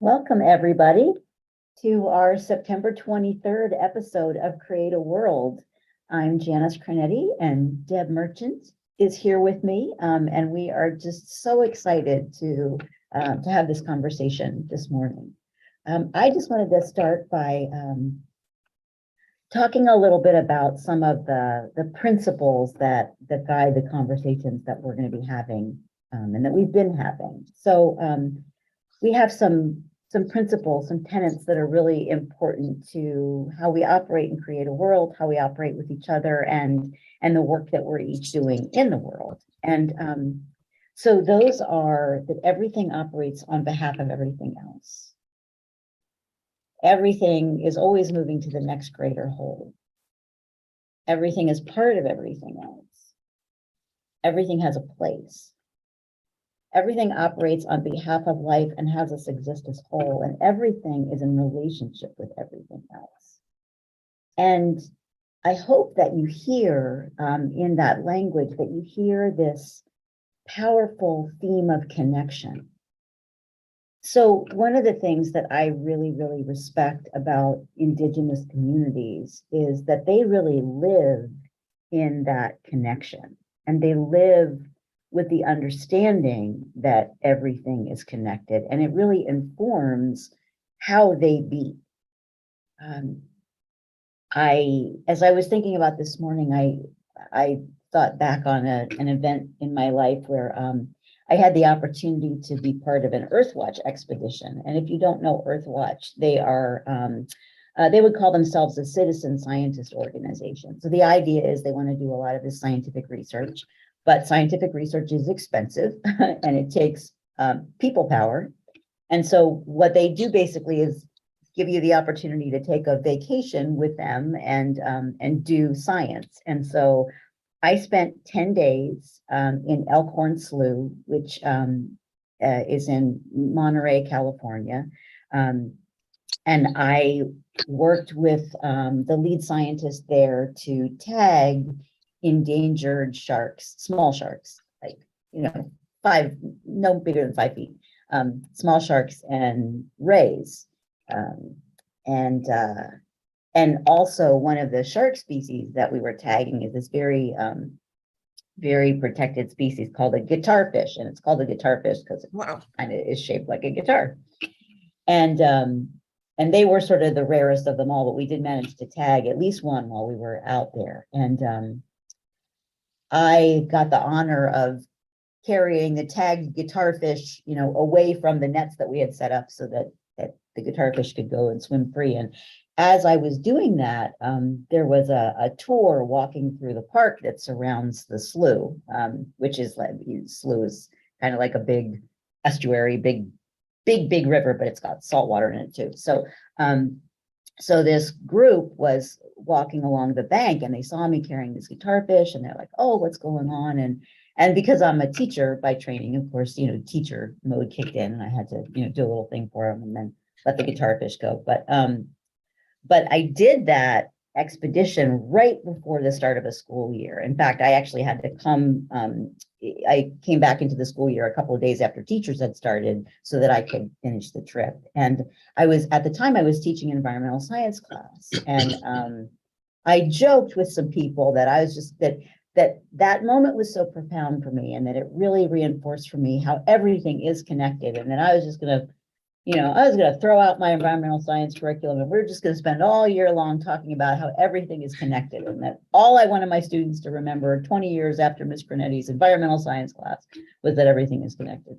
Welcome, everybody, to our September 23rd episode of Create a World. I'm Janice Cronetti, and Deb Merchant is here with me, and we are just so excited to have this conversation this morning. I just wanted to start by talking a little bit about some of the principles that guide the conversations that we're going to be having and that we've been having. So we have some principles, some tenets that are really important to how we operate and create a world, how we operate with each other, and the work that we're each doing in the world. And so those are that everything operates on behalf of everything else. Everything is always moving to the next greater whole. Everything is part of everything else. Everything has a place. Everything operates on behalf of life and has us exist as whole, and everything is in relationship with everything else. And I hope that you hear in that language, that you hear this powerful theme of connection. So one of the things that I really, really respect about Indigenous communities is that they really live in that connection, and they live with the understanding that everything is connected, and it really informs how they be. As I was thinking about this morning, I thought back on an event in my life where I had the opportunity to be part of an Earthwatch expedition. And if you don't know Earthwatch, they are they would call themselves a citizen scientist organization. So the idea is they want to do a lot of this scientific research, but scientific research is expensive and it takes people power. And so what they do basically is give you the opportunity to take a vacation with them and do science. And so I spent 10 days in Elkhorn Slough, which is in Monterey, California. And I worked with the lead scientist there to tag endangered sharks, small sharks, like, no bigger than 5 feet, small sharks and rays. And also one of the shark species that we were tagging is this very, very protected species called a guitar fish. And it's called a guitar fish because it kind of is shaped like a guitar. And they were sort of the rarest of them all, but we did manage to tag at least one while we were out there. And I got the honor of carrying the tagged guitar fish, away from the nets that we had set up so that the guitar fish could go and swim free. And as I was doing that, there was a tour walking through the park that surrounds the slough, which is like, slough is kind of like a big estuary, big river, but it's got salt water in it too. So this group was walking along the bank and they saw me carrying this guitar fish and they're like, "Oh, what's going on?" And because I'm a teacher by training, of course, teacher mode kicked in and I had to, do a little thing for them and then let the guitar fish go. But I did that expedition right before the start of a school year. In fact, I actually had to I came back into the school year a couple of days after teachers had started so that I could finish the trip. And at the time I was teaching an environmental science class. And I joked with some people that I was just, that moment was so profound for me and that it really reinforced for me how everything is connected. And then I was just going to, I was going to throw out my environmental science curriculum and we're just going to spend all year long talking about how everything is connected, and that all I wanted my students to remember 20 years after Ms. Cronetti's environmental science class was that everything is connected.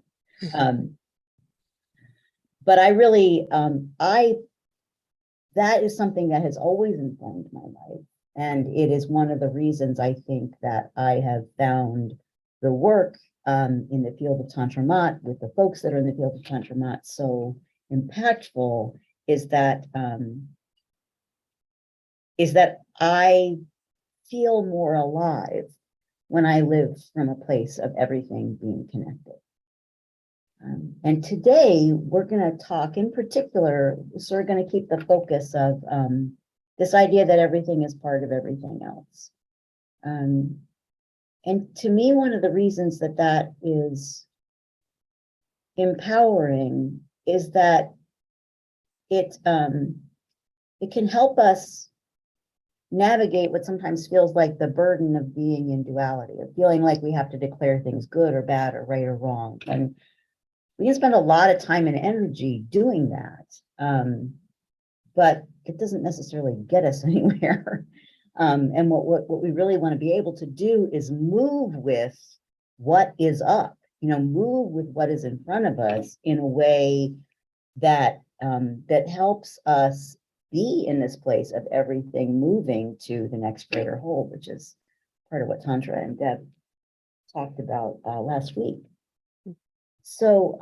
But I really, that is something that has always informed my life. And it is one of the reasons I think that I have found the work in the field of Tantra Mat with the folks that are in the field of Tantra Mat so impactful, is that I feel more alive when I live from a place of everything being connected. And today we're going to talk in particular, so we're going to keep the focus of this idea that everything is part of everything else. And to me, one of the reasons that is empowering is that it can help us navigate what sometimes feels like the burden of being in duality, of feeling like we have to declare things good or bad or right or wrong. And we can spend a lot of time and energy doing that. But it doesn't necessarily get us anywhere. And what we really want to be able to do is move with what is up, move with what is in front of us in a way that that helps us be in this place of everything moving to the next greater whole, which is part of what Tantra and Deb talked about last week. So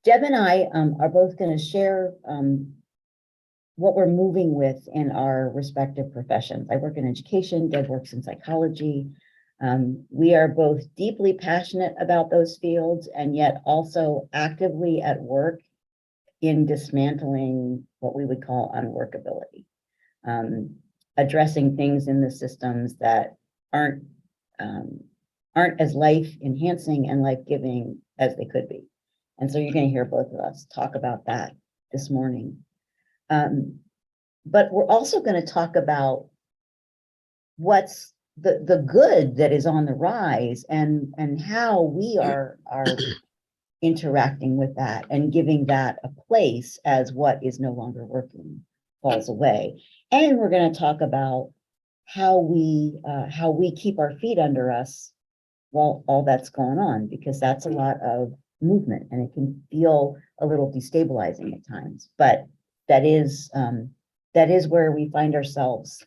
Deb and I are both going to share what we're moving with in our respective professions. I work in education, Deb works in psychology. We are both deeply passionate about those fields and yet also actively at work in dismantling what we would call unworkability, addressing things in the systems that aren't as life-enhancing and life-giving as they could be. And so you're going to hear both of us talk about that this morning. But we're also going to talk about what's the good that is on the rise and how we are interacting with that and giving that a place as what is no longer working falls away. And we're going to talk about how we keep our feet under us while all that's going on, because that's a lot of movement and it can feel a little destabilizing at times, but that is where we find ourselves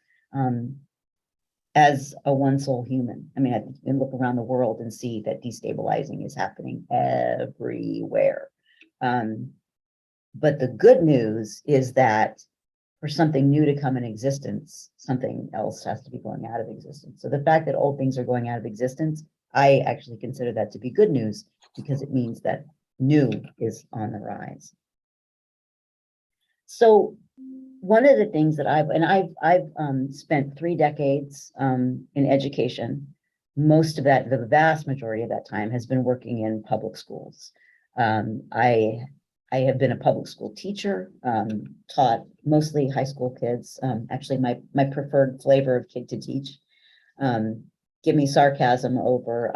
as a one soul human. I mean, I can look around the world and see that destabilizing is happening everywhere. But the good news is that for something new to come in existence, something else has to be going out of existence. So the fact that old things are going out of existence, I actually consider that to be good news, because it means that new is on the rise. So one of the things that I've spent 3 decades in education. Most of that, the vast majority of that time has been working in public schools. I have been a public school teacher, taught mostly high school kids. Actually, my preferred flavor of kid to teach. Give me sarcasm over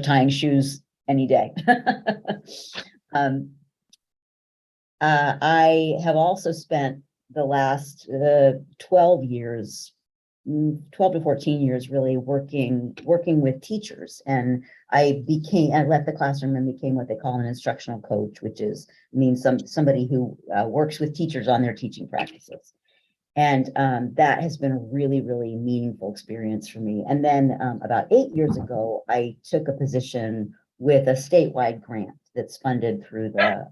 tying shoes any day. I have also spent the last 12 to 14 years really working with teachers, and I left the classroom and became what they call an instructional coach, which means somebody who works with teachers on their teaching practices. And that has been a really, really meaningful experience for me. And then about 8 years ago, I took a position with a statewide grant that's funded through the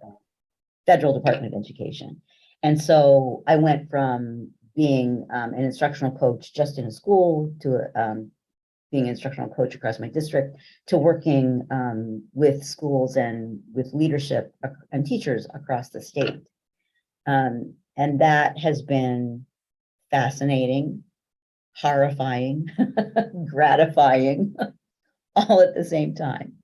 Federal Department of Education. And so I went from being an instructional coach just in a school to being an instructional coach across my district to working with schools and with leadership and teachers across the state. And that has been fascinating, horrifying, gratifying, all at the same time.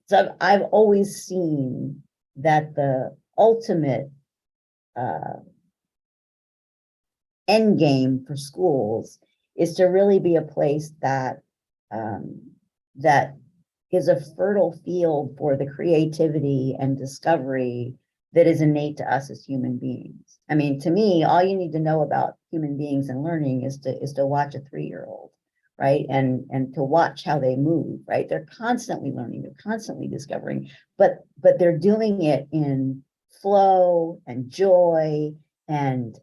So I've always seen that the ultimate end game for schools is to really be a place that that is a fertile field for the creativity and discovery that is innate to us as human beings. I mean, to me, all you need to know about human beings and learning is to watch a 3-year-old. Right, and to watch how they move. Right, they're constantly learning, they're constantly discovering, but they're doing it in flow and joy, and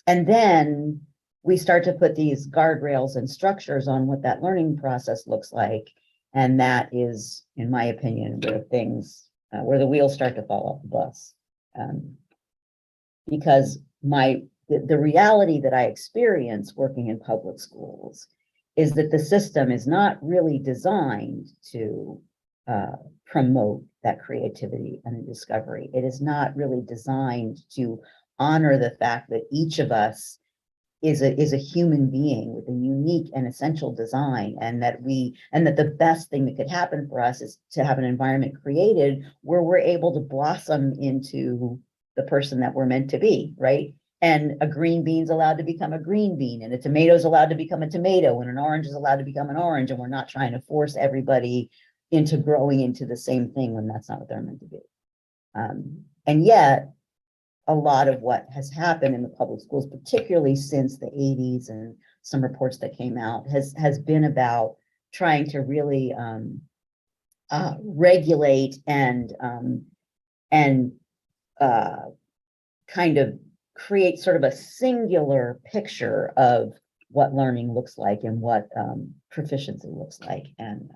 then we start to put these guardrails and structures on what that learning process looks like, and that is, in my opinion, where the wheels start to fall off the bus, because the reality that I experience working in public schools is that the system is not really designed to promote that creativity and discovery. It is not really designed to honor the fact that each of us is a human being with a unique and essential design, and that the best thing that could happen for us is to have an environment created where we're able to blossom into the person that we're meant to be, right? And a green bean's allowed to become a green bean, and a tomato's allowed to become a tomato, and an orange is allowed to become an orange, and we're not trying to force everybody into growing into the same thing when that's not what they're meant to be. And yet, a lot of what has happened in the public schools, particularly since the 80s and some reports that came out, has been about trying to really regulate and kind of create sort of a singular picture of what learning looks like and what proficiency looks like. And,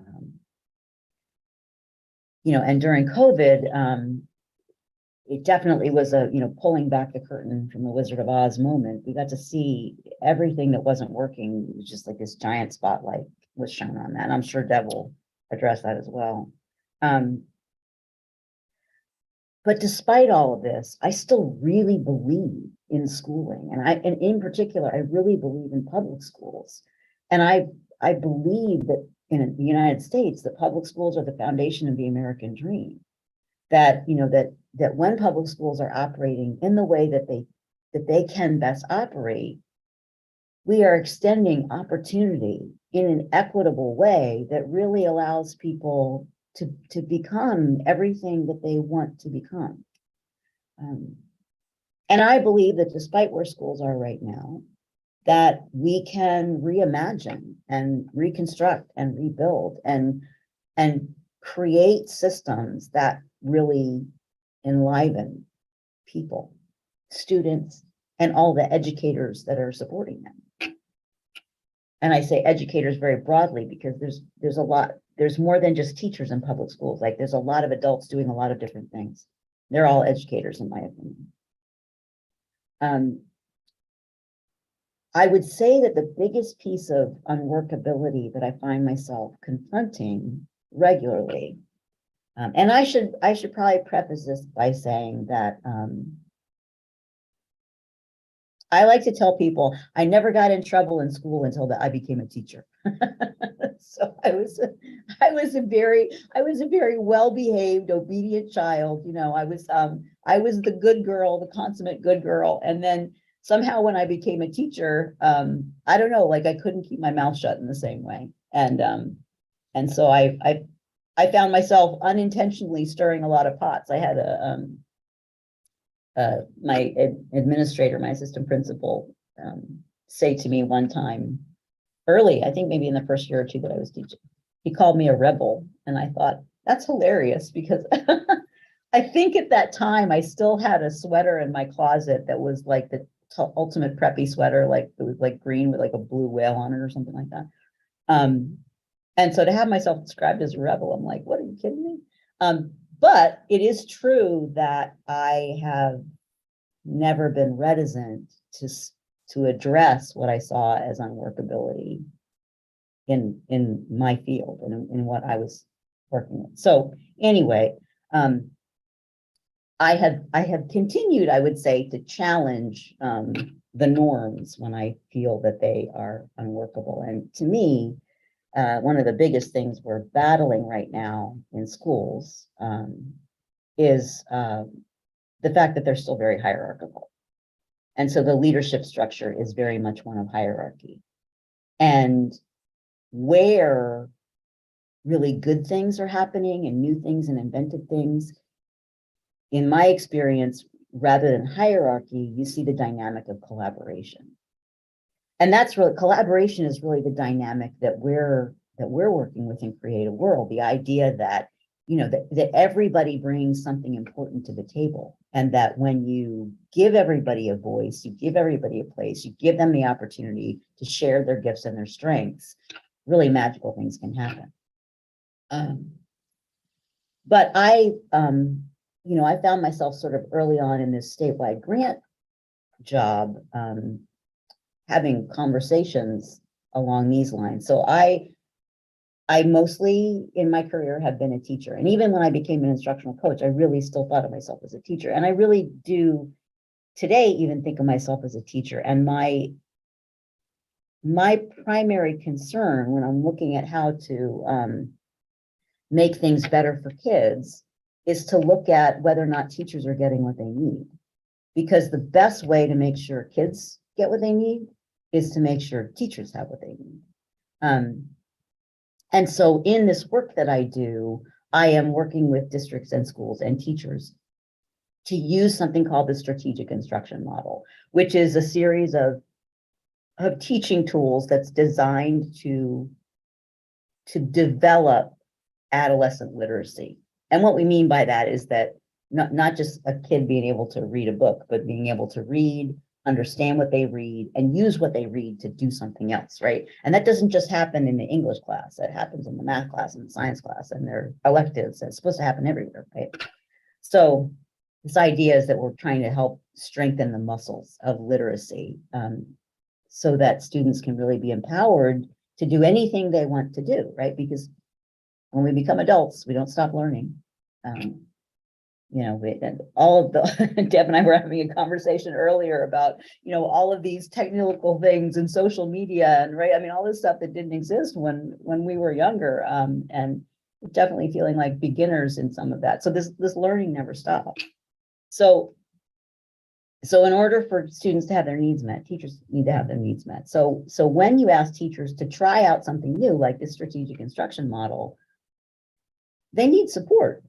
and during COVID, it definitely was a, pulling back the curtain from the Wizard of Oz moment. We got to see everything that wasn't working. It was just like this giant spotlight was shown on that. And I'm sure Deb will address that as well. But despite all of this, I still really believe in schooling. And in particular, I really believe in public schools. And I believe that in the United States, that public schools are the foundation of the American dream. That, that when public schools are operating in the way that they can best operate, we are extending opportunity in an equitable way that really allows people to become everything that they want to become. And I believe that despite where schools are right now, that we can reimagine and reconstruct and rebuild and create systems that really enliven people, students, and all the educators that are supporting them. And I say educators very broadly because there's more than just teachers in public schools. Like there's a lot of adults doing a lot of different things. They're all educators, in my opinion. I would say that the biggest piece of unworkability that I find myself confronting regularly, and I should probably preface this by saying that I like to tell people I never got in trouble in school until I became a teacher. So I was a very well-behaved, obedient child. I was the good girl, the consummate good girl. And then somehow when I became a teacher, I don't know, like I couldn't keep my mouth shut in the same way. And so I found myself unintentionally stirring a lot of pots. I had my administrator, my assistant principal, say to me one time early, I think maybe in the first year or two that I was teaching, he called me a rebel. And I thought, that's hilarious because I think at that time I still had a sweater in my closet that was like the ultimate preppy sweater, like it was like green with like a blue whale on it or something like that. And so to have myself described as a rebel, I'm like, what, are you kidding me? But it is true that I have never been reticent to address what I saw as unworkability in my field and in what I was working with. So anyway, I have continued, I would say, to challenge the norms when I feel that they are unworkable. And to me, one of the biggest things we're battling right now in schools is the fact that they're still very hierarchical. And so the leadership structure is very much one of hierarchy. And where really good things are happening and new things and inventive things, in my experience, rather than hierarchy, you see the dynamic of collaboration. And that's really, collaboration is really the dynamic that we're working with in Create a World. The idea that, that everybody brings something important to the table. And that when you give everybody a voice, you give everybody a place, you give them the opportunity to share their gifts and their strengths, really magical things can happen. But I found myself sort of early on in this statewide grant job, having conversations along these lines. So I mostly in my career have been a teacher. And even when I became an instructional coach, I really still thought of myself as a teacher. And I really do today even think of myself as a teacher. And my my primary concern when I'm looking at how to make things better for kids is to look at whether or not teachers are getting what they need. Because the best way to make sure kids get what they need is to make sure teachers have what they need. And so in this work that I do, I am working with districts and schools and teachers to use something called the strategic instruction model, which is a series of teaching tools that's designed to develop adolescent literacy. And what we mean by that is that not just a kid being able to read a book, but being able to read, understand what they read, and use what they read to do something else, right? And that doesn't just happen in the English class. That happens in the math class and the science class and their electives. It's supposed to happen everywhere, right? So this idea is that we're trying to help strengthen the muscles of literacy so that students can really be empowered to do anything they want to do, right? Because when we become adults, we don't stop learning. You know, all of the, Deb and I were having a conversation earlier about, you know, all of these technical things and social media and right. I mean, all this stuff that didn't exist when we were younger, and definitely feeling like beginners in some of that. So this learning never stops. So in order for students to have their needs met, teachers need to have their needs met. So when you ask teachers to try out something new, like this strategic instruction model, they need support.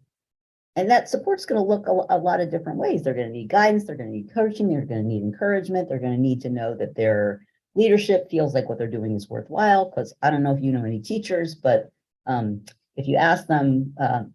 And that support's going to look a lot of different ways. They're going to need guidance. They're going to need coaching. They're going to need encouragement. They're going to need to know that their leadership feels like what they're doing is worthwhile. Because I don't know if you know any teachers, but if you ask them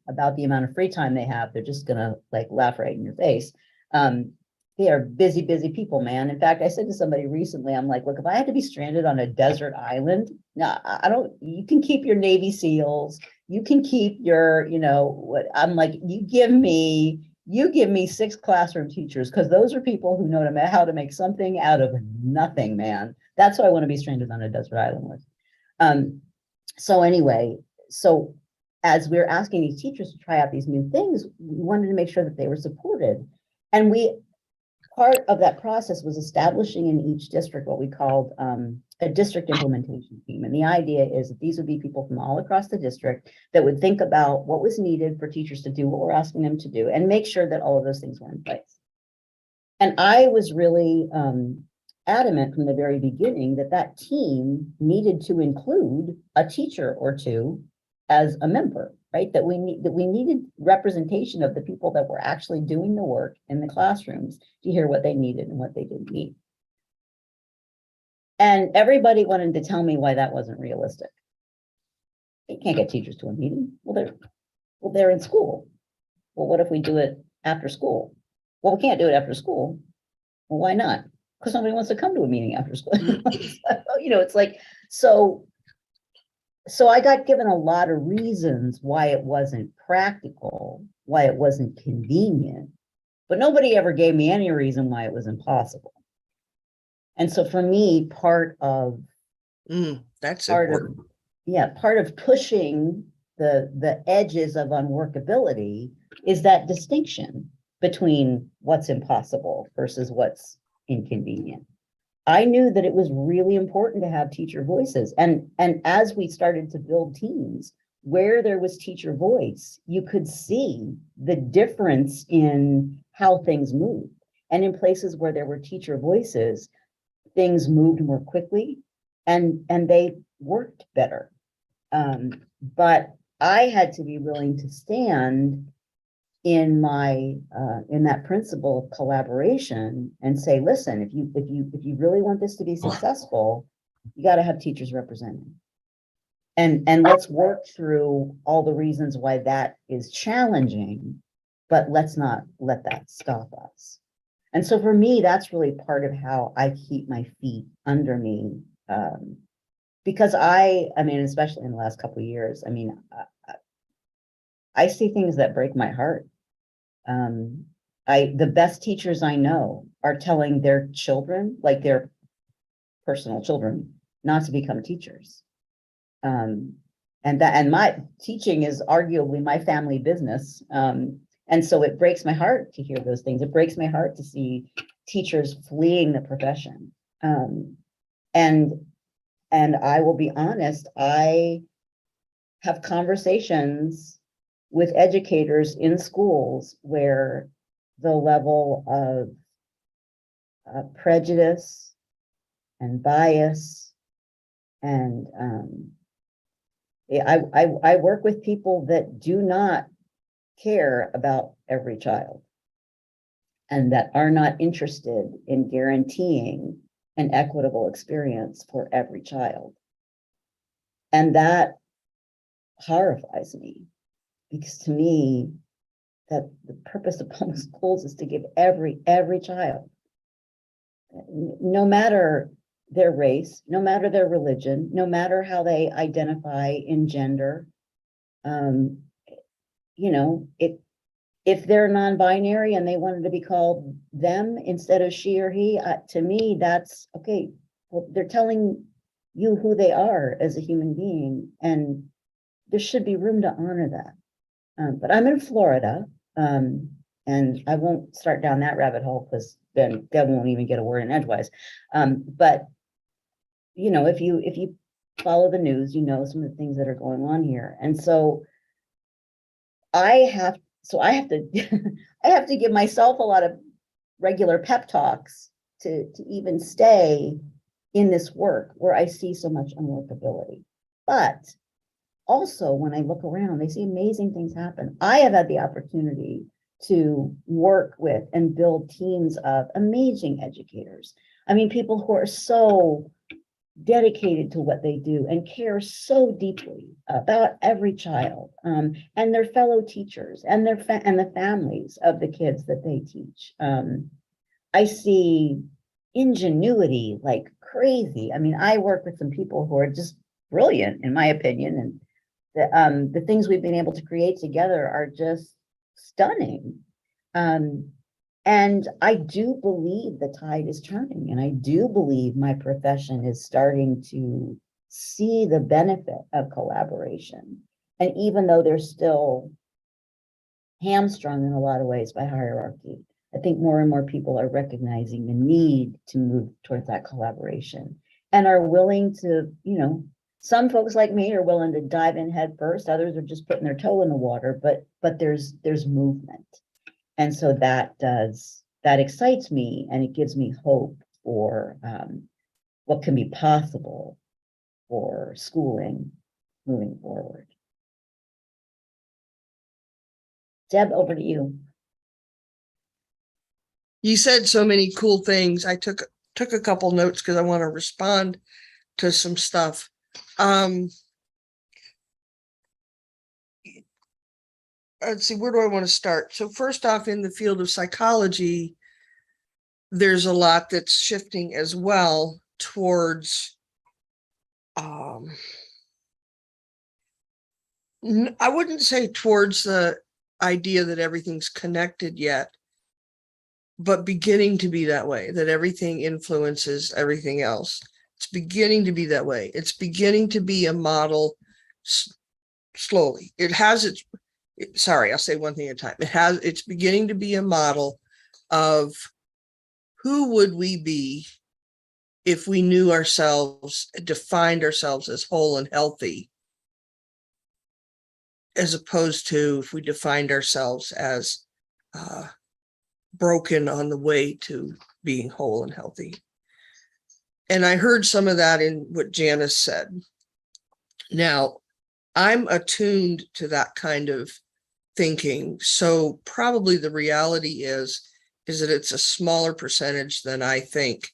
about the amount of free time they have, they're just going to like laugh right in your face. They are busy, busy people, man. In fact, I said to somebody recently, I'm like, look, if I had to be stranded on a desert island, no, I don't, you can keep your Navy SEALs, you can keep your, you know, what I'm like, you give me 6 classroom teachers, because those are people who know how to make something out of nothing, man. That's what I want to be stranded on a desert island with. So anyway, so as we're asking these teachers to try out these new things, we wanted to make sure that they were supported. And part of that process was establishing in each district what we called a district implementation team. And the idea is that these would be people from all across the district that would think about what was needed for teachers to do what we're asking them to do and make sure that all of those things were in place. And I was really adamant from the very beginning that team needed to include a teacher or two as a member, right? That we needed representation of the people that were actually doing the work in the classrooms to hear what they needed and what they didn't need. And everybody wanted to tell me why that wasn't realistic. You can't get teachers to a meeting. Well, they're in school. Well, what if we do it after school? Well, we can't do it after school. Well, why not? Because nobody wants to come to a meeting after school. You know, it's like, so I got given a lot of reasons why it wasn't practical, why it wasn't convenient, but nobody ever gave me any reason why it was impossible. And so for me, part of pushing the edges of unworkability is that distinction between what's impossible versus what's inconvenient. I knew that it was really important to have teacher voices. And as we started to build teams where there was teacher voice, you could see the difference in how things moved. And in places where there were teacher voices, things moved more quickly and they worked better. But I had to be willing to stand in that principle of collaboration and say, listen, if you really want this to be successful, you got to have teachers representing. And let's work through all the reasons why that is challenging, but let's not let that stop us. And so for me, that's really part of how I keep my feet under me. Because I mean, especially in the last couple of years, I mean, I see things that break my heart. The best teachers I know are telling their children, like their personal children, not to become teachers. And my teaching is arguably my family business. And so it breaks my heart to hear those things. It breaks my heart to see teachers fleeing the profession. And And I will be honest, I have conversations with educators in schools where the level of prejudice and bias and I work with people that do not care about every child and that are not interested in guaranteeing an equitable experience for every child. And that horrifies me, because to me, that the purpose of public schools is to give every child, no matter their race, no matter their religion, no matter how they identify in gender, you know, if they're non-binary and they wanted to be called them instead of she or he, to me, that's okay. Well, they're telling you who they are as a human being, and there should be room to honor that. But I'm in Florida, and I won't start down that rabbit hole because then Deb won't even get a word in edgewise. But you know, if you follow the news, you know some of the things that are going on here, and so I have to I have to give myself a lot of regular pep talks to even stay in this work where I see so much unworkability. But also, when I look around, I see amazing things happen. I have had the opportunity to work with and build teams of amazing educators. I mean, people who are so dedicated to what they do and care so deeply about every child, and their fellow teachers and and the families of the kids that they teach. I see ingenuity like crazy. I mean, I work with some people who are just brilliant, in my opinion, and the things we've been able to create together are just stunning. And I do believe the tide is turning, and I do believe my profession is starting to see the benefit of collaboration. And even though they're still hamstrung in a lot of ways by hierarchy, I think more and more people are recognizing the need to move towards that collaboration and are willing to, you know, some folks like me are willing to dive in head first. Others are just putting their toe in the water, but there's movement. And so that excites me, and it gives me hope for what can be possible for schooling moving forward. Deb, over to you. You said so many cool things. I took a couple notes because I want to respond to some stuff. Let's see, where do I want to start? So first off, in the field of psychology, there's a lot that's shifting as well towards, I wouldn't say towards the idea that everything's connected yet, but beginning to be that way, that everything influences everything else. It's beginning to be that way. It's beginning to be a model slowly. It has its, sorry, I'll say one thing at a time. It's beginning to be a model of who would we be if we knew ourselves, defined ourselves as whole and healthy, as opposed to if we defined ourselves as broken on the way to being whole and healthy. And I heard some of that in what Janice said. Now, I'm attuned to that kind of thinking. So probably the reality is that it's a smaller percentage than I think,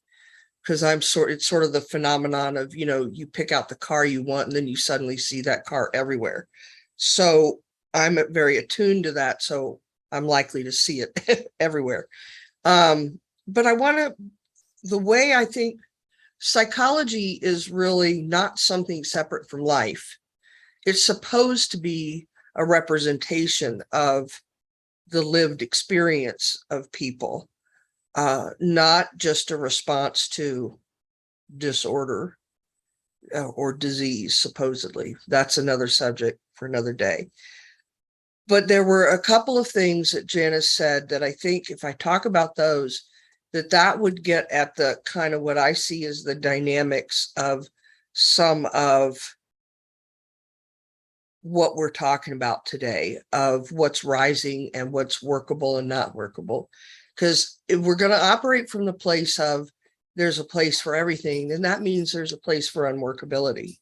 because it's sort of the phenomenon of, you know, you pick out the car you want and then you suddenly see that car everywhere. So I'm very attuned to that. So I'm likely to see it everywhere. But the way I think psychology is really not something separate from life. It's supposed to be a representation of the lived experience of people, not just a response to disorder or disease, supposedly. That's another subject for another day. But there were a couple of things that Janice said that I think if I talk about those, that would get at the kind of what I see as the dynamics of some of what we're talking about today, of what's rising and what's workable and not workable. Because if we're going to operate from the place of there's a place for everything, then that means there's a place for unworkability.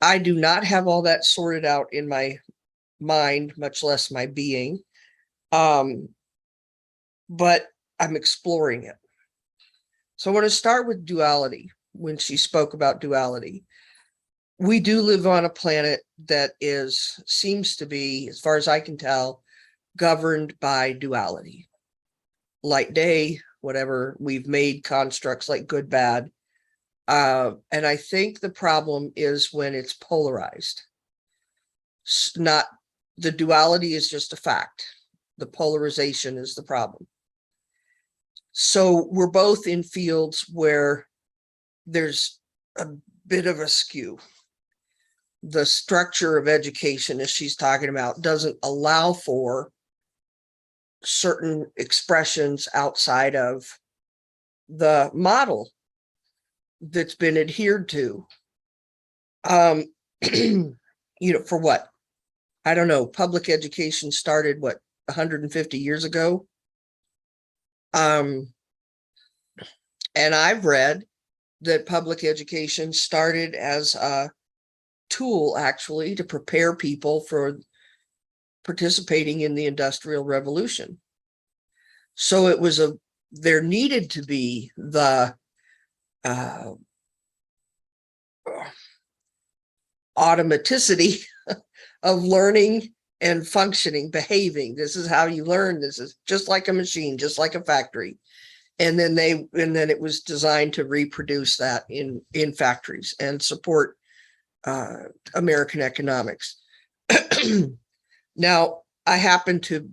I do not have all that sorted out in my mind, much less my being. But I'm exploring it. So I want to start with duality. When she spoke about duality, we do live on a planet that seems to be, as far as I can tell, governed by duality. Light, day, whatever. We've made constructs like good, bad. And I think the problem is when it's polarized. Not the duality is just a fact. The polarization is the problem. So we're both in fields where there's a bit of a skew. The structure of education, as she's talking about, doesn't allow for certain expressions outside of the model that's been adhered to. For what? I don't know. Public education started, 150 years ago? And I've read that public education started as a tool, actually, to prepare people for participating in the Industrial Revolution. So there needed to be the automaticity of learning and functioning, behaving. This is how you learn. This is just like a machine, just like a factory. And then it was designed to reproduce that in factories and support American economics. Now, I happen to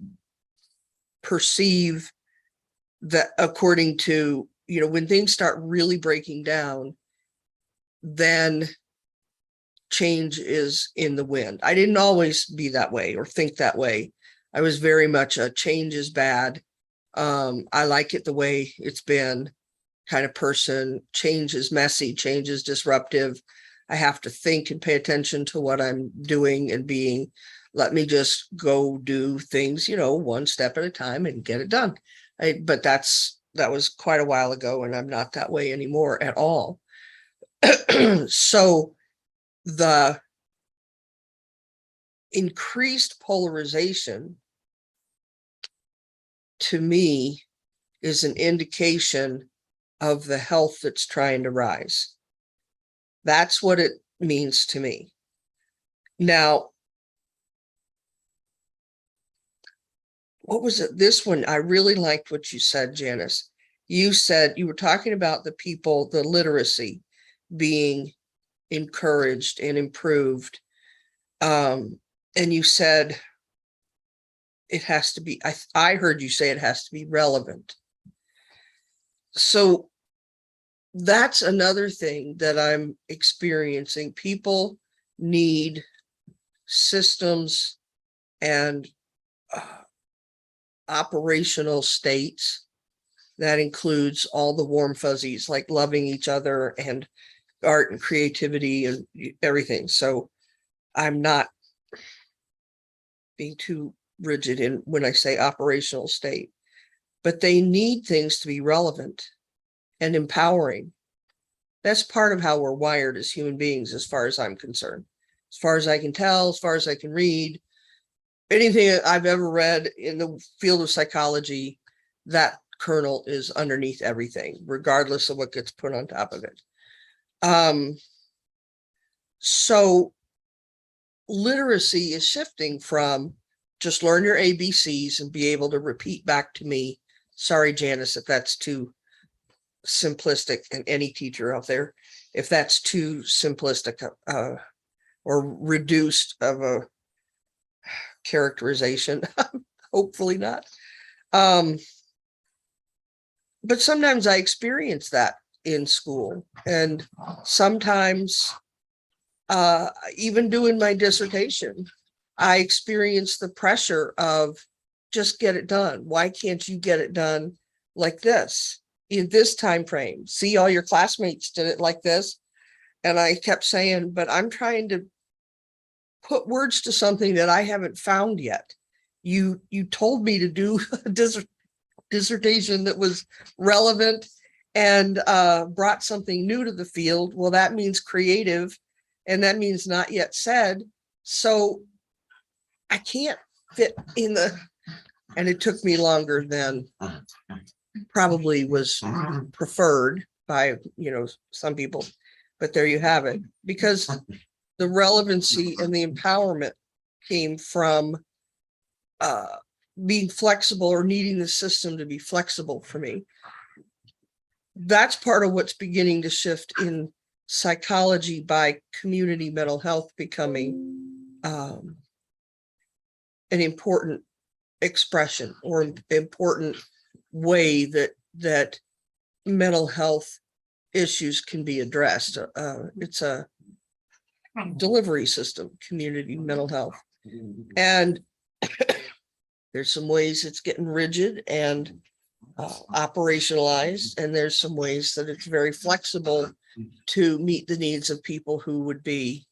perceive that according to, when things start really breaking down, then change is in the wind. I didn't always be that way or think that way. I was very much a change is bad. I like it the way it's been kind of person. Change is messy, change is disruptive. I have to think and pay attention to what I'm doing and being. Let me just go do things, one step at a time and get it done. But that was quite a while ago, and I'm not that way anymore at all. So the increased polarization, to me, is an indication of the health that's trying to rise. That's what it means to me. Now, what was it? This one, I really liked what you said, Janice. You said you were talking about the people, the literacy being encouraged and improved. And you said it has to be, I heard you say it has to be relevant. So that's another thing that I'm experiencing. People need systems and operational states that includes all the warm fuzzies, like loving each other and art and creativity and everything. So I'm not being too rigid in when I say operational state, but they need things to be relevant and empowering. That's part of how we're wired as human beings, as far as I'm concerned. As far as I can tell, as far as I can read, anything I've ever read in the field of psychology, that kernel is underneath everything, regardless of what gets put on top of it. So literacy is shifting from just learn your ABCs and be able to repeat back to me. Sorry, Janice, if that's too simplistic, and any teacher out there, if that's too simplistic or reduced of a characterization. Hopefully not. But sometimes I experience that in school, and sometimes even doing my dissertation, I experience the pressure of just get it done. Why can't you get it done like this in this time frame? See, all your classmates did it like this. And I kept saying, but I'm trying to put words to something that I haven't found yet. You told me to do a dissertation that was relevant and brought something new to the field. Well, that means creative, and that means not yet said. So I can't fit in the, and it took me longer than probably was preferred by, some people, but there you have it, because the relevancy and the empowerment came from being flexible, or needing the system to be flexible for me. That's part of what's beginning to shift in psychology, by community mental health becoming an important expression, or important way that mental health issues can be addressed. It's a delivery system, community mental health. And there's some ways it's getting rigid and operationalized, and there's some ways that it's very flexible to meet the needs of people who could be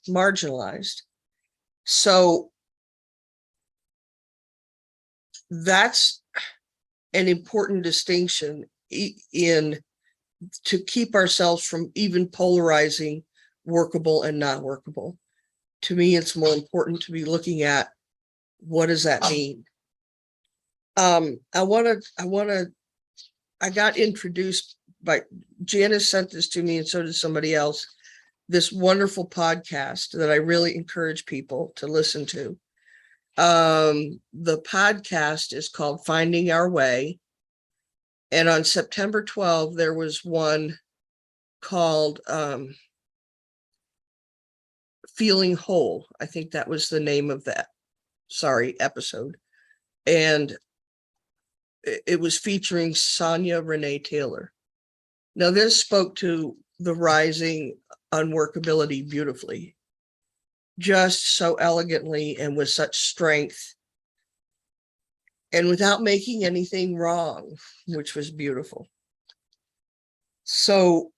marginalized. So that's an important distinction in to keep ourselves from even polarizing workable and not workable. To me, it's more important to be looking at, what does that mean? I got introduced by Janice, sent this to me, and so did somebody else, this wonderful podcast that I really encourage people to listen to. The podcast is called Finding Our Way. And on September 12th, there was one called Feeling Whole. I think that was the name of that episode. And it was featuring Sonia Renee Taylor. Now, this spoke to the rising unworkability beautifully, just so elegantly and with such strength, and without making anything wrong, which was beautiful. So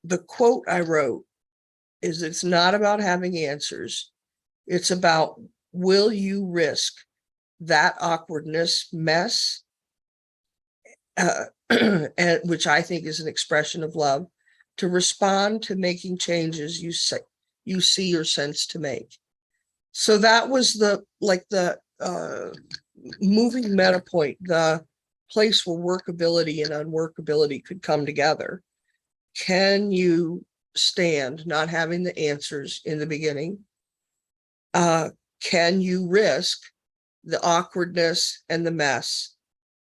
the quote I wrote is, it's not about having answers. It's about, will you risk that awkwardness, mess, and which I think is an expression of love, to respond to making changes you see or sense to make. So that was the moving meta point, the place where workability and unworkability could come together. Can you stand not having the answers in the beginning? Can you risk the awkwardness and the mess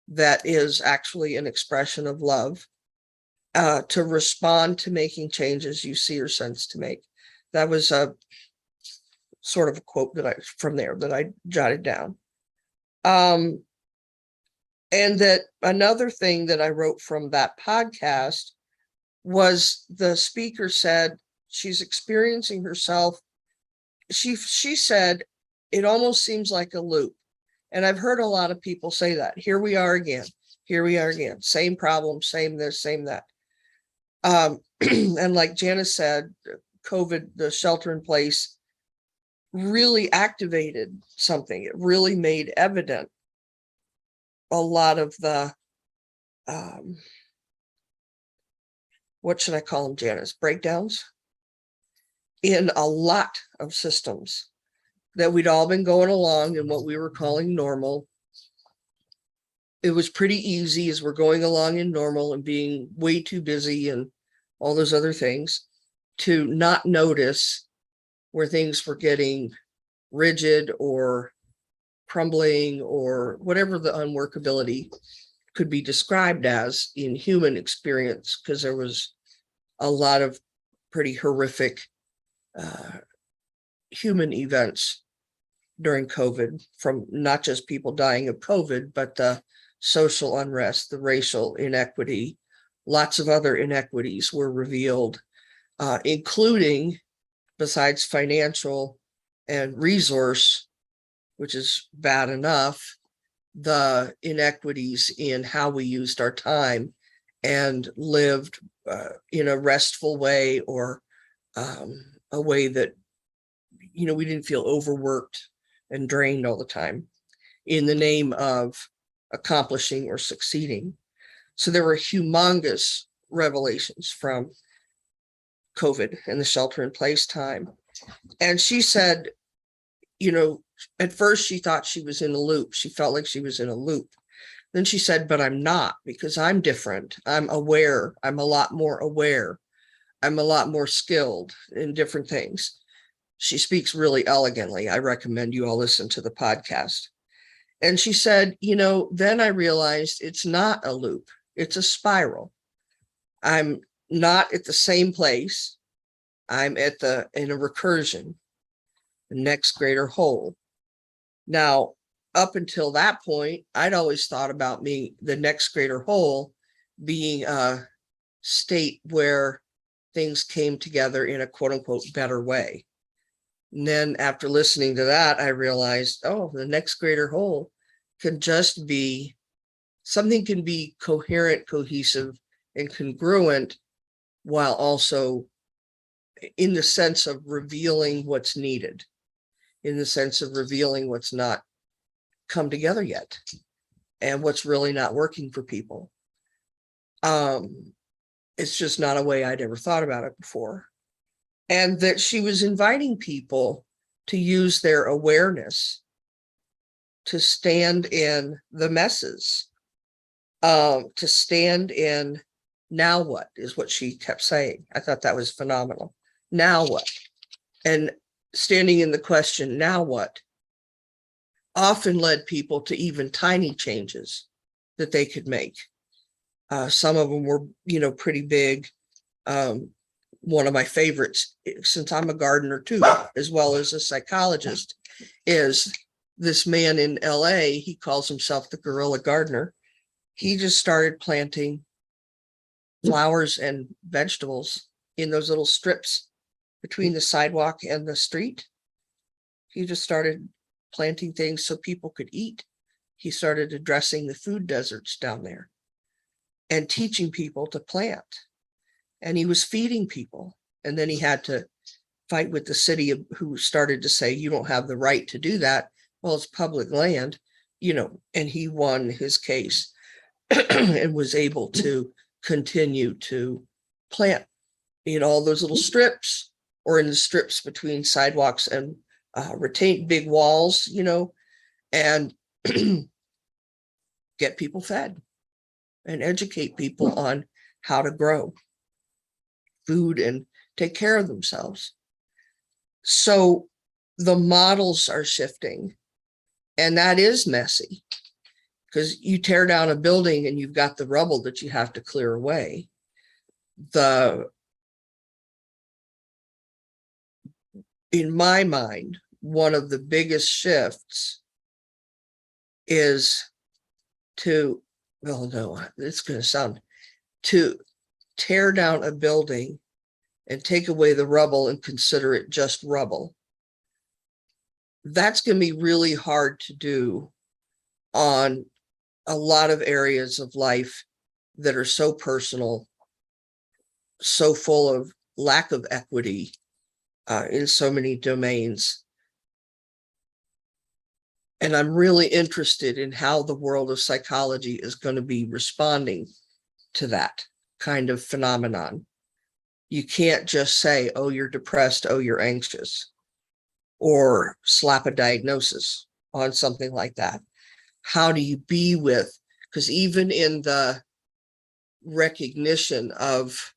that is actually an expression of love, to respond to making changes you see or sense to make? That was a sort of a quote that I jotted down. And that another thing that I wrote from that podcast was, the speaker said she's experiencing herself. She said, it almost seems like a loop. And I've heard a lot of people say that. Here we are again. Same problem, same this, same that. And like Janice said, COVID, the shelter in place, really activated something. It really made evident a lot of the, what should I call them, Janice? Breakdowns in a lot of systems that we'd all been going along in what we were calling normal. It was pretty easy as we're going along in normal and being way too busy and all those other things to not notice where things were getting rigid or crumbling, or whatever the unworkability could be described as in human experience, because there was a lot of pretty horrific human events during COVID, from not just people dying of COVID, but the social unrest, the racial inequity, lots of other inequities were revealed, including, besides financial and resource, which is bad enough, the inequities in how we used our time and lived in a restful way, or a way that, we didn't feel overworked and drained all the time in the name of accomplishing or succeeding. So there were humongous revelations from COVID and the shelter in place time. And she said, at first she thought she was in a loop. She felt like she was in a loop. Then she said, but I'm not, because I'm different. I'm aware. I'm a lot more aware. I'm a lot more skilled in different things. She speaks really elegantly. I recommend you all listen to the podcast. And she said, then I realized it's not a loop. It's a spiral. I'm not at the same place. I'm in a recursion, the next greater whole. Now, up until that point, I'd always thought about the next greater whole being a state where things came together in a quote unquote better way. And then after listening to that, I realized, the next greater whole can just be something, can be coherent, cohesive, and congruent, while also in the sense of revealing what's needed, in the sense of revealing what's not come together yet and what's really not working for people. It's just not a way I'd ever thought about it before. And that she was inviting people to use their awareness to stand in the messes, to stand in now what, is what she kept saying. I thought that was phenomenal. Now what? And standing in the question, now what, often led people to even tiny changes that they could make. Some of them were, pretty big. One of my favorites, since I'm a gardener too, as well as a psychologist, is this man in LA. He calls himself the guerrilla gardener. He just started planting flowers and vegetables in those little strips between the sidewalk and the street. He just started planting things so people could eat. He started addressing the food deserts down there and teaching people to plant. And he was feeding people. And then he had to fight with the city, who started to say, you don't have the right to do that. Well, it's public land, and he won his case and was able to continue to plant in all those little strips, or in the strips between sidewalks and retain big walls, and get people fed and educate people on how to grow food and take care of themselves. So the models are shifting, and that is messy, because you tear down a building and you've got the rubble that you have to clear away. In my mind, one of the biggest shifts is to tear down a building and take away the rubble and consider it just rubble. That's going to be really hard to do on a lot of areas of life that are so personal, so full of lack of equity in so many domains. And I'm really interested in how the world of psychology is going to be responding to that kind of phenomenon. You can't just say, oh, you're depressed, oh, you're anxious, or slap a diagnosis on something like that. How do you be with, because even in the recognition of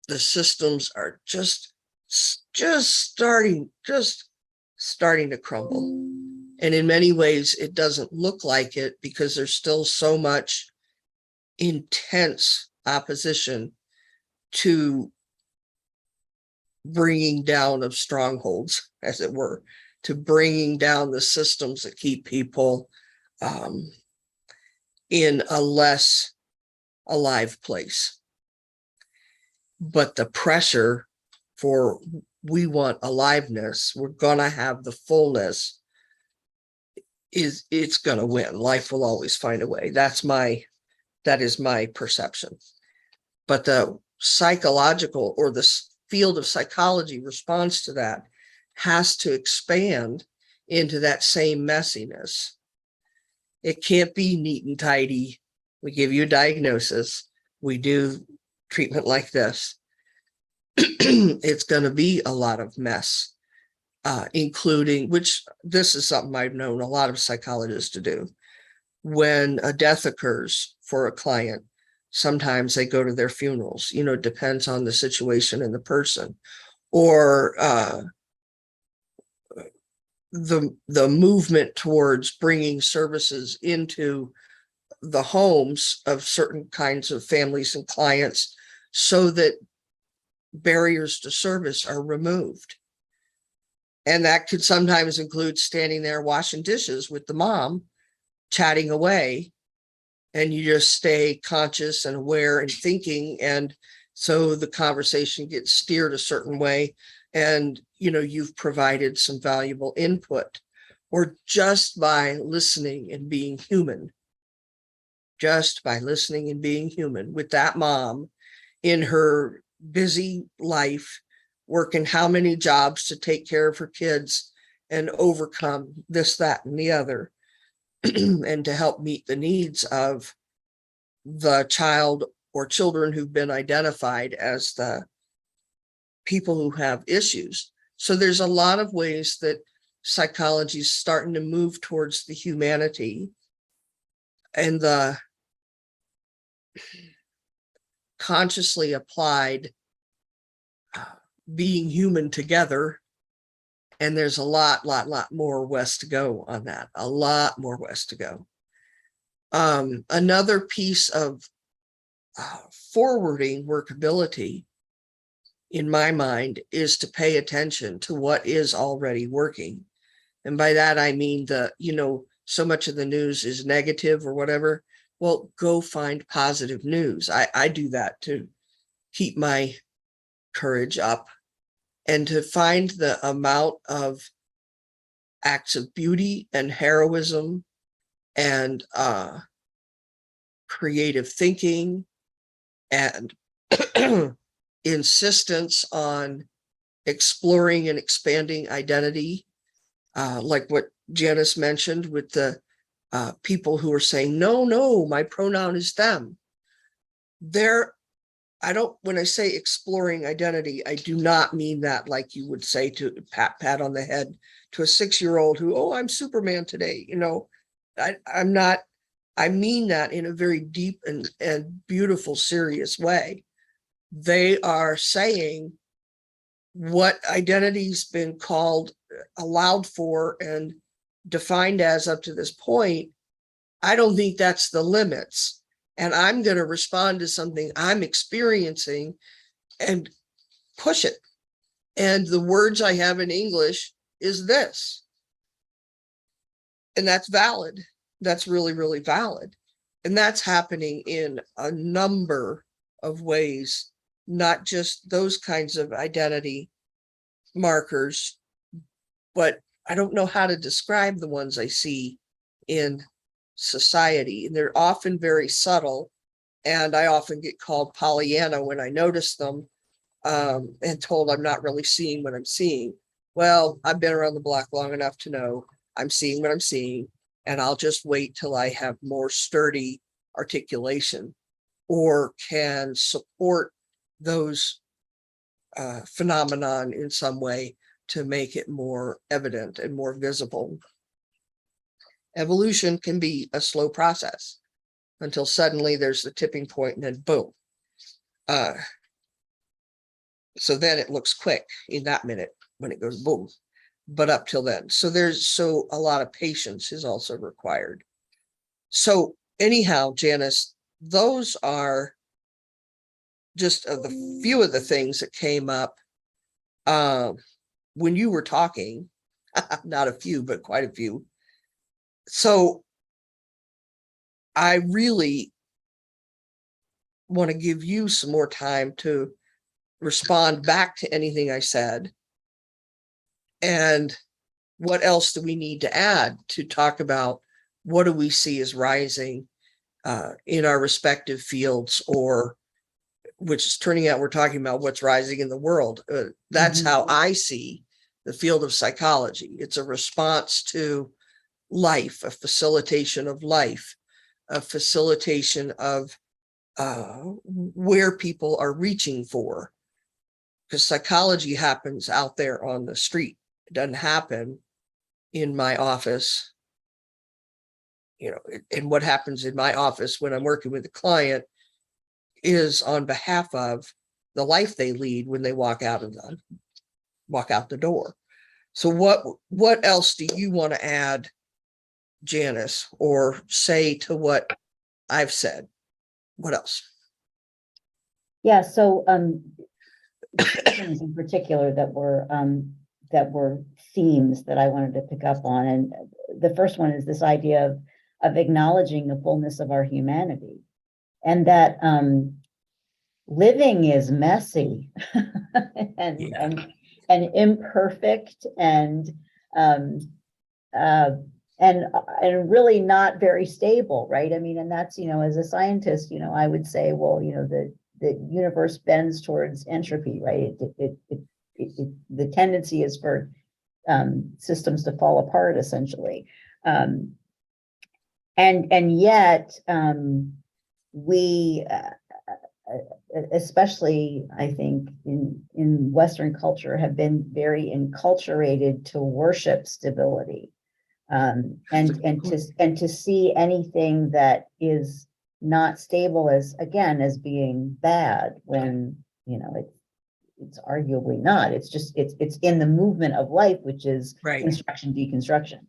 the systems are just starting to crumble. And in many ways, it doesn't look like it, because there's still so much intense opposition to bringing down of strongholds, as it were, to bringing down the systems that keep people in a less alive place. But the pressure for, we want aliveness, we're gonna have the fullness, it's gonna win. Life will always find a way. That's That is my perception. But the psychological or the field of psychology response to that has to expand into that same messiness. It can't be neat and tidy. We give you a diagnosis. We do treatment like this. It's going to be a lot of mess, including, which this is something I've known a lot of psychologists to do. When a death occurs for a client, sometimes they go to their funerals. It depends on the situation and the person, or the movement towards bringing services into the homes of certain kinds of families and clients so that barriers to service are removed. And that could sometimes include standing there washing dishes with the mom, chatting away, and you just stay conscious and aware and thinking. And so the conversation gets steered a certain way, and you've provided some valuable input, or just by listening and being human. Just by listening and being human with that mom in her busy life, working how many jobs to take care of her kids and overcome this, that, and the other, and to help meet the needs of the child or children who've been identified as the people who have issues. So there's a lot of ways that psychology is starting to move towards the humanity and the consciously applied being human together. And there's a lot more west to go on that. A lot more west to go. Another piece of forwarding workability, in my mind, is to pay attention to what is already working. And by that, I mean so much of the news is negative or whatever. Well, go find positive news. I do that to keep my courage up, and to find the amount of acts of beauty and heroism and creative thinking and insistence on exploring and expanding identity, like what Janice mentioned with the people who are saying, no, my pronoun is them. When I say exploring identity, I do not mean that like you would say to pat on the head to a 6-year-old who, oh, I'm Superman today. I'm not. I mean that in a very deep and beautiful, serious way. They are saying what identity's been called, allowed for, and defined as up to this point. I don't think that's the limits. And I'm going to respond to something I'm experiencing and push it. And the words I have in English is this. And that's valid. That's really, really valid. And that's happening in a number of ways, not just those kinds of identity markers, but I don't know how to describe the ones I see in society. They're often very subtle, and I often get called Pollyanna when I notice them, and told I'm not really seeing what I'm seeing. Well, I've been around the block long enough to know I'm seeing what I'm seeing, and I'll just wait till I have more sturdy articulation or can support those phenomenon in some way to make it more evident and more visible. Evolution can be a slow process until suddenly there's the tipping point and then boom. So then it looks quick in that minute when it goes boom, but up till then. So a lot of patience is also required. So anyhow, Janice, those are just the few of the things that came up when you were talking. Not a few, but quite a few. So I really want to give you some more time to respond back to anything I said. And what else do we need to add to talk about what do we see as rising in our respective fields, or which is turning out we're talking about what's rising in the world. That's how I see the field of psychology. It's a response to life, a facilitation of life, a facilitation of where people are reaching for. Because psychology happens out there on the street. It doesn't happen in my office. And what happens in my office when I'm working with a client is on behalf of the life they lead when they walk out the door. So what else do you want to add, Janice, or say to what I've said? What else? Yeah, so things in particular that were themes that I wanted to pick up on. And the first one is this idea of acknowledging the fullness of our humanity, and that living is messy and imperfect and really not very stable, right? I mean, and that's, as a scientist, I would say, well, the universe bends towards entropy, right? The tendency is for systems to fall apart, essentially. And yet we, especially I think in Western culture, have been very enculturated to worship stability, and to see anything that is not stable as being bad, when it's arguably not. It's just it's in the movement of life, which is construction, deconstruction.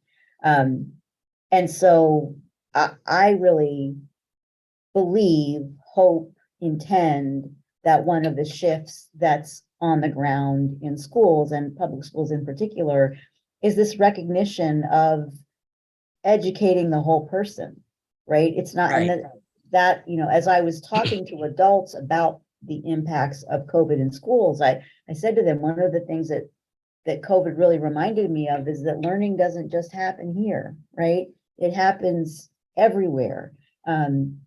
And so I really believe, hope, intend that one of the shifts that's on the ground in schools, and public schools in particular, is this recognition of educating the whole person, right? It's not, and that as I was talking to adults about the impacts of COVID in schools, I said to them, one of the things that COVID really reminded me of is that learning doesn't just happen here, right? It happens everywhere. And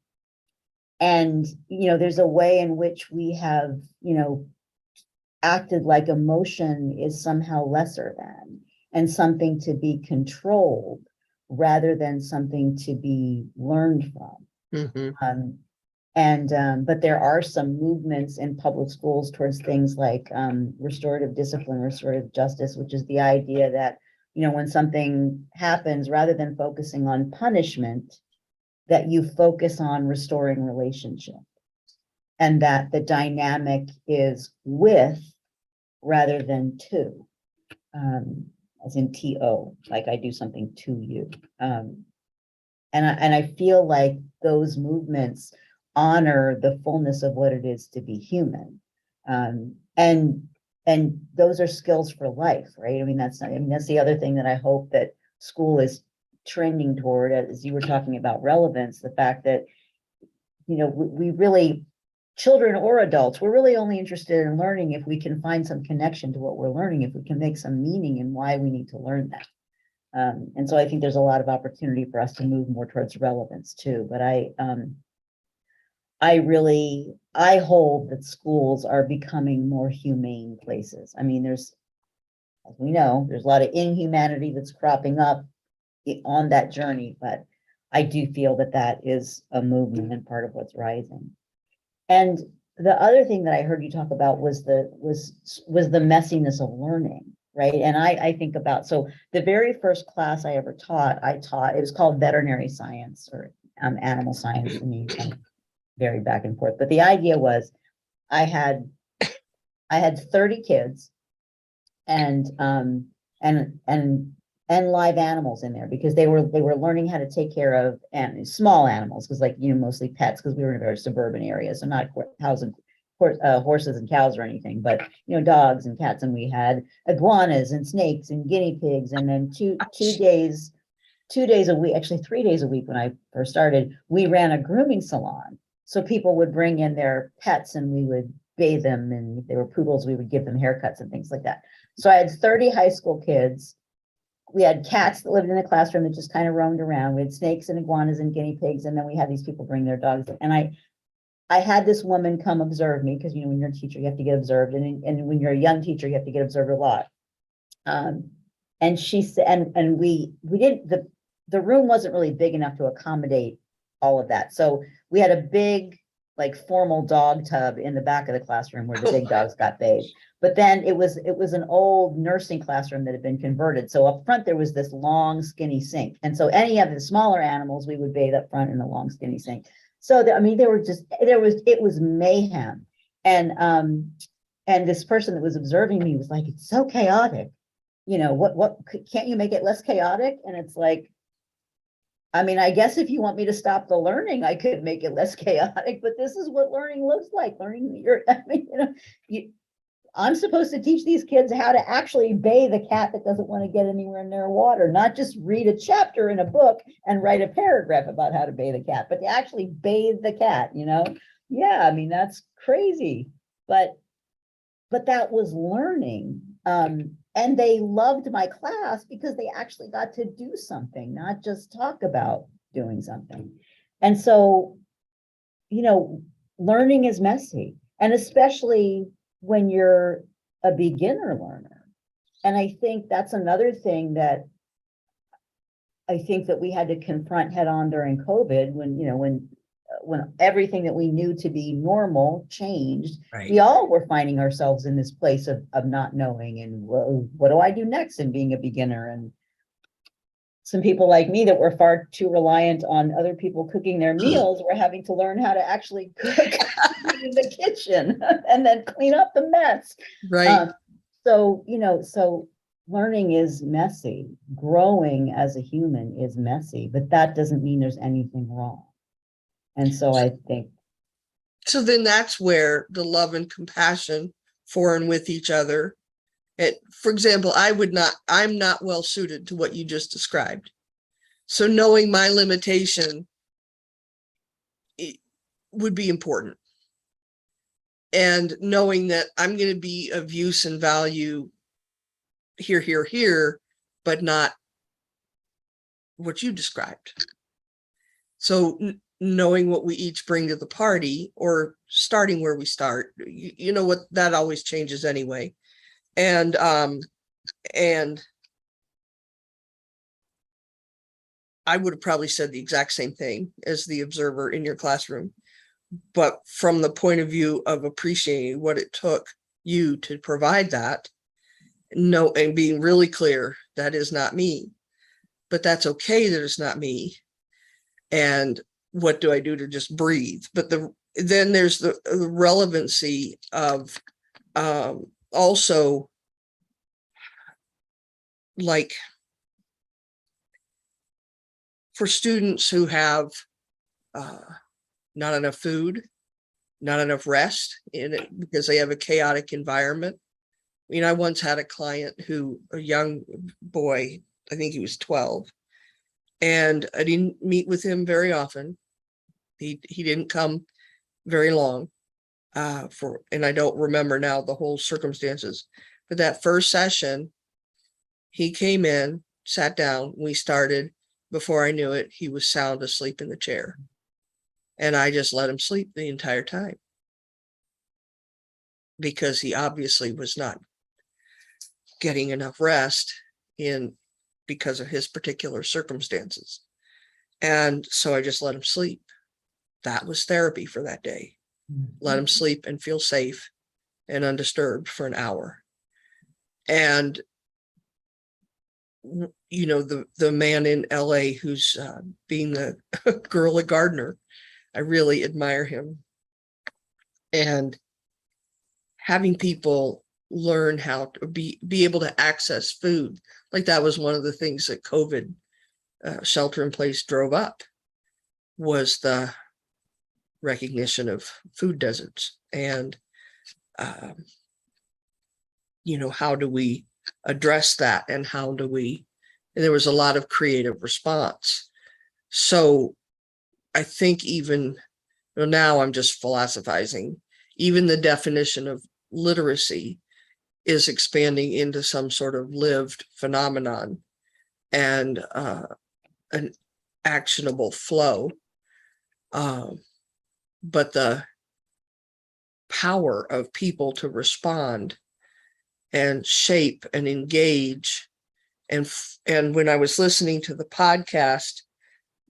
there's a way in which we have acted like emotion is somehow lesser than, and something to be controlled rather than something to be learned from. But there are some movements in public schools towards things like restorative discipline, restorative justice, which is the idea that, when something happens, rather than focusing on punishment, that you focus on restoring relationship, and that the dynamic is with rather than to, as in TO, like I do something to you. And I feel like those movements honor the fullness of what it is to be human. And those are skills for life, right? I mean, that's the other thing that I hope that school is trending toward, as you were talking about relevance, the fact that, we really, children or adults, we're really only interested in learning if we can find some connection to what we're learning, if we can make some meaning in why we need to learn that. And so I think there's a lot of opportunity for us to move more towards relevance too. But I hold that schools are becoming more humane places. I mean, as we know, there's a lot of inhumanity that's cropping up on that journey, but I do feel that is a movement and part of what's rising. And the other thing that I heard you talk about was the messiness of learning, right? And I think about, so the very first class I ever taught, it was called veterinary science, or animal science, to me, very back and forth. But the idea was, I had 30 kids and live animals in there, because they were learning how to take care of small animals, because mostly pets, because we were in a very suburban area, so not horses and cows or anything, but dogs and cats. And we had iguanas and snakes and guinea pigs. And then two days a week, actually 3 days a week, when I first started, we ran a grooming salon. So people would bring in their pets and we would bathe them, and if they were poodles, we would give them haircuts and things like that. So I had 30 high school kids we had cats that lived in the classroom that just kind of roamed around. We had snakes and iguanas and guinea pigs, and then we had these people bring their dogs. And I had this woman come observe me, because when you're a teacher, you have to get observed, and when you're a young teacher, you have to get observed a lot. And she said, and we didn't, the room wasn't really big enough to accommodate all of that. So we had a big, like, formal dog tub in the back of the classroom where the big dogs got bathed. But then it was an old nursing classroom that had been converted. So up front, there was this long, skinny sink. And so any of the smaller animals, we would bathe up front in the long, skinny sink. So it was mayhem. And this person that was observing me was like, it's so chaotic. What can't you make it less chaotic? And it's like, I mean, I guess if you want me to stop the learning, I could make it less chaotic, but this is what learning looks like. I'm supposed to teach these kids how to actually bathe a cat that doesn't want to get anywhere near water, not just read a chapter in a book and write a paragraph about how to bathe a cat, but to actually bathe the cat, Yeah, I mean, that's crazy, but that was learning. And they loved my class because they actually got to do something, not just talk about doing something. And so, learning is messy, and especially when you're a beginner learner. And I think that's another thing that I think that we had to confront head on during COVID, when everything that we knew to be normal changed. Right. We all were finding ourselves in this place of not knowing, and what do I do next, and being a beginner. And some people like me that were far too reliant on other people cooking their meals were having to learn how to actually cook in the kitchen and then clean up the mess. Right. So learning is messy. Growing as a human is messy, but that doesn't mean there's anything wrong. And so I think. So then that's where the love and compassion for and with each other. For example, I'm not well suited to what you just described. So knowing my limitation would be important. And knowing that I'm going to be of use and value here, but not what you described. So knowing what we each bring to the party, or starting where we start, you know what, that always changes anyway. And I would have probably said the exact same thing as the observer in your classroom, but from the point of view of appreciating what it took you to provide that, and being really clear, that is not me, but that's okay that it's not me. And what do I do to just breathe? But then there's the relevancy of also, like, for students who have not enough food, not enough rest in it because they have a chaotic environment. I mean, I once had a client a young boy, I think he was 12, and I didn't meet with him very often. He didn't come very long and I don't remember now the whole circumstances, but that first session, he came in, sat down, we started. Before I knew it, he was sound asleep in the chair. And I just let him sleep the entire time, because he obviously was not getting enough rest because of his particular circumstances. And so I just let him sleep. That was therapy for that day. Let him sleep and feel safe and undisturbed for an hour. And the man in LA who's being the guerrilla gardener, I really admire him. And having people learn how to be able to access food, like that was one of the things that COVID shelter in place drove up, was the recognition of food deserts. And how do we address that, and and there was a lot of creative response. So I think now I'm just philosophizing, even the definition of literacy is expanding into some sort of lived phenomenon and an actionable flow. But the power of people to respond and shape and engage. And when I was listening to the podcast,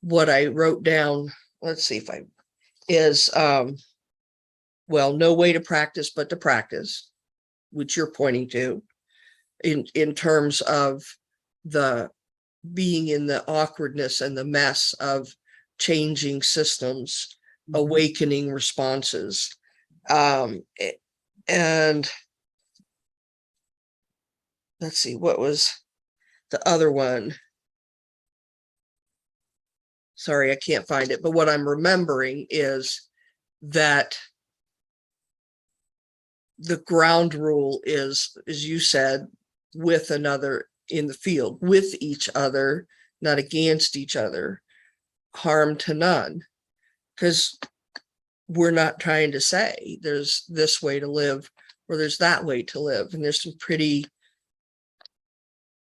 what I wrote down, let's see if I, is, well, no way to practice but to practice, which you're pointing to in terms of the being in the awkwardness and the mess of changing systems, awakening responses. And let's see, what was the other one? Sorry, I can't find it, but what I'm remembering is that the ground rule is, as you said, with another in the field, with each other, not against each other, harm to none. Because we're not trying to say there's this way to live or there's that way to live. And there's some pretty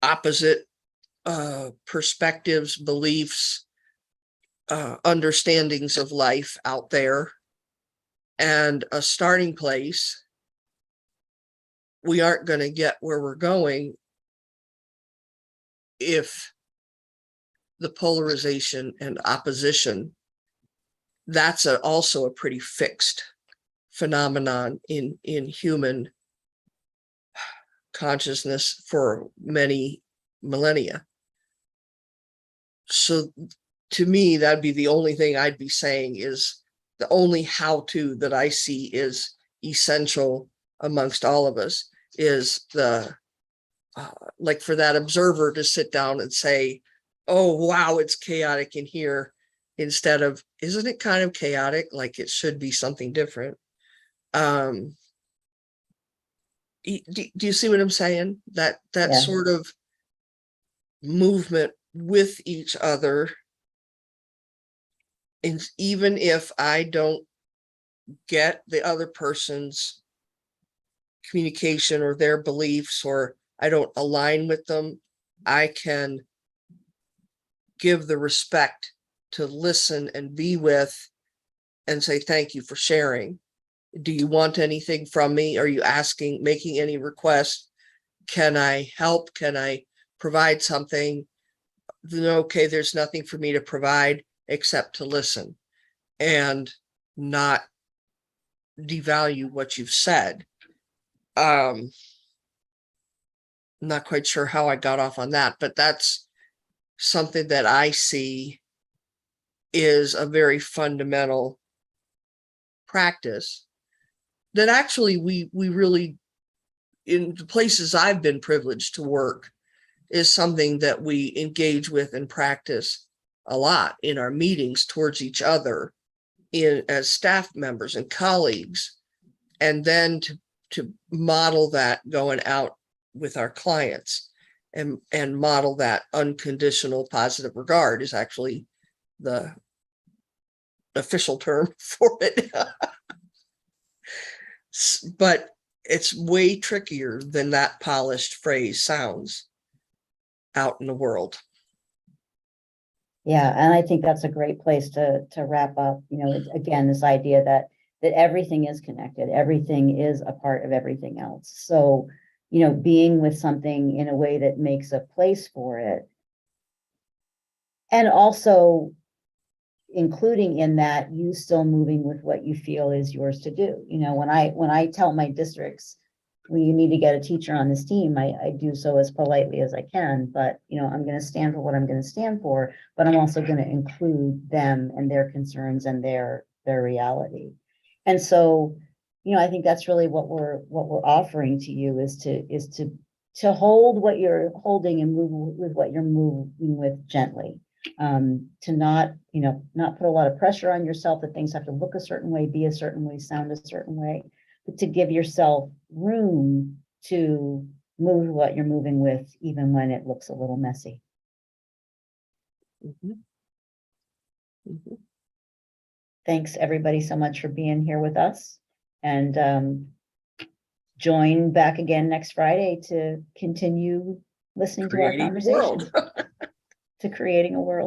opposite perspectives, beliefs, understandings of life out there. And a starting place, we aren't going to get where we're going if the polarization and opposition, that's also a pretty fixed phenomenon in human consciousness for many millennia. So to me, that'd be the only thing I'd be saying is the only how-to that I see is essential amongst all of us is the like for that observer to sit down and say, oh, wow, it's chaotic in here, instead of, isn't it kind of chaotic? Like it should be something different. Do you see what I'm saying? That Yeah. sort of movement with each other. And even if I don't get the other person's communication or their beliefs, or I don't align with them, I can give the respect to listen and be with and say, thank you for sharing. Do you want anything from me? Are you asking, making any requests? Can I help? Can I provide something? Okay, there's nothing for me to provide except to listen and not devalue what you've said. Not quite sure how I got off on that, but that's something that I see is a very fundamental practice that actually we really, in the places I've been privileged to work, is something that we engage with and practice a lot in our meetings towards each other, in as staff members and colleagues, and then to model that going out with our clients and model that unconditional positive regard is actually the official term for it. But it's way trickier than that polished phrase sounds out in the world. Yeah, and I think that's a great place to wrap up. You know, again, this idea that everything is connected, everything is a part of everything else. So, you know, being with something in a way that makes a place for it, and also including in that you still moving with what you feel is yours to do. You know, when I tell my districts, well, you need to get a teacher on this team, I do so as politely as I can, but you know, I'm going to stand for what I'm going to stand for, but I'm also going to include them and their concerns and their reality. And so, you know, I think that's really what we're offering to you is to hold what you're holding and move with what you're moving with gently. To not, you know, not put a lot of pressure on yourself that things have to look a certain way, be a certain way, sound a certain way, but to give yourself room to move what you're moving with, even when it looks a little messy. Mm-hmm. Mm-hmm. Thanks everybody so much for being here with us, and join back again next Friday to continue listeing to our Creating the conversation. world. to creating a world.